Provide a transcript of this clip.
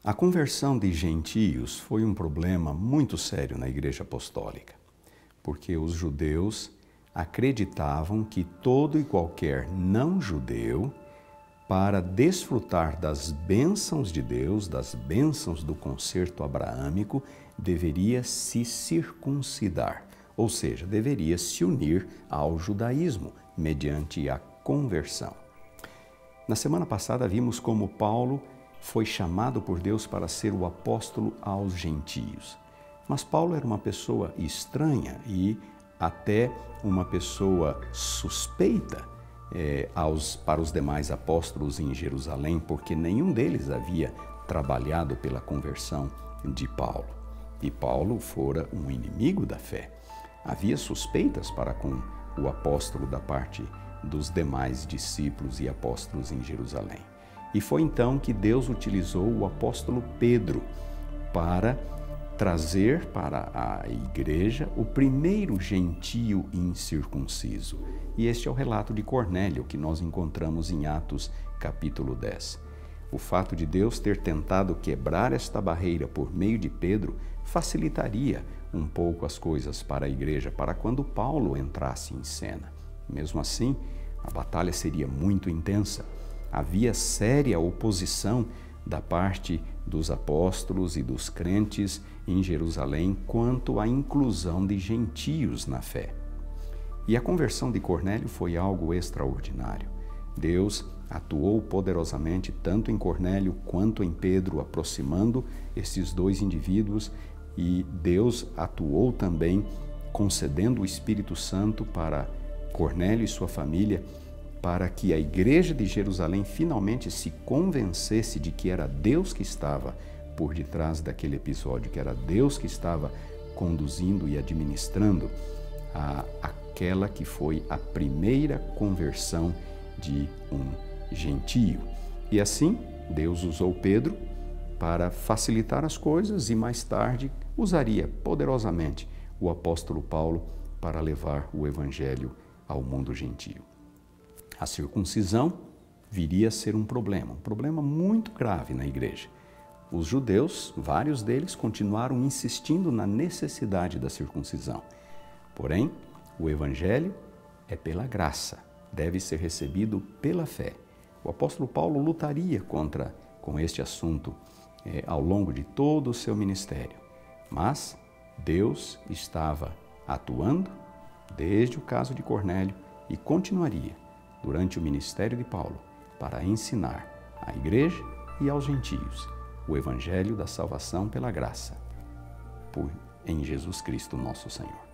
A conversão de gentios foi um problema muito sério na Igreja Apostólica, porque os judeus acreditavam que todo e qualquer não-judeu, para desfrutar das bênçãos de Deus, das bênçãos do concerto abraâmico, deveria se circuncidar, ou seja, deveria se unir ao judaísmo mediante a conversão. Na semana passada vimos como Paulo foi chamado por Deus para ser o apóstolo aos gentios. Mas Paulo era uma pessoa estranha e até uma pessoa suspeita para os demais apóstolos em Jerusalém, porque nenhum deles havia trabalhado pela conversão de Paulo. E Paulo fora um inimigo da fé. Havia suspeitas para com o apóstolo da parte dos demais discípulos e apóstolos em Jerusalém. E foi então que Deus utilizou o apóstolo Pedro para trazer para a igreja o primeiro gentio incircunciso. E este é o relato de Cornélio que nós encontramos em Atos capítulo 10. O fato de Deus ter tentado quebrar esta barreira por meio de Pedro facilitaria um pouco as coisas para a igreja, para quando Paulo entrasse em cena. Mesmo assim, a batalha seria muito intensa. Havia séria oposição da parte dos apóstolos e dos crentes em Jerusalém quanto à inclusão de gentios na fé. E a conversão de Cornélio foi algo extraordinário. Deus atuou poderosamente tanto em Cornélio quanto em Pedro, aproximando esses dois indivíduos, e Deus atuou também concedendo o Espírito Santo para Cornélio e sua família, para que a igreja de Jerusalém finalmente se convencesse de que era Deus que estava por detrás daquele episódio, que era Deus que estava conduzindo e administrando aquela que foi a primeira conversão de um gentio. E assim, Deus usou Pedro para facilitar as coisas e mais tarde usaria poderosamente o apóstolo Paulo para levar o evangelho ao mundo gentio. A circuncisão viria a ser um problema muito grave na igreja. Os judeus, vários deles, continuaram insistindo na necessidade da circuncisão. Porém, o evangelho é pela graça, deve ser recebido pela fé. O apóstolo Paulo lutaria com este assunto ao longo de todo o seu ministério. Mas Deus estava atuando desde o caso de Cornélio e continuaria durante o ministério de Paulo, para ensinar à igreja e aos gentios o evangelho da salvação pela graça, em Jesus Cristo nosso Senhor.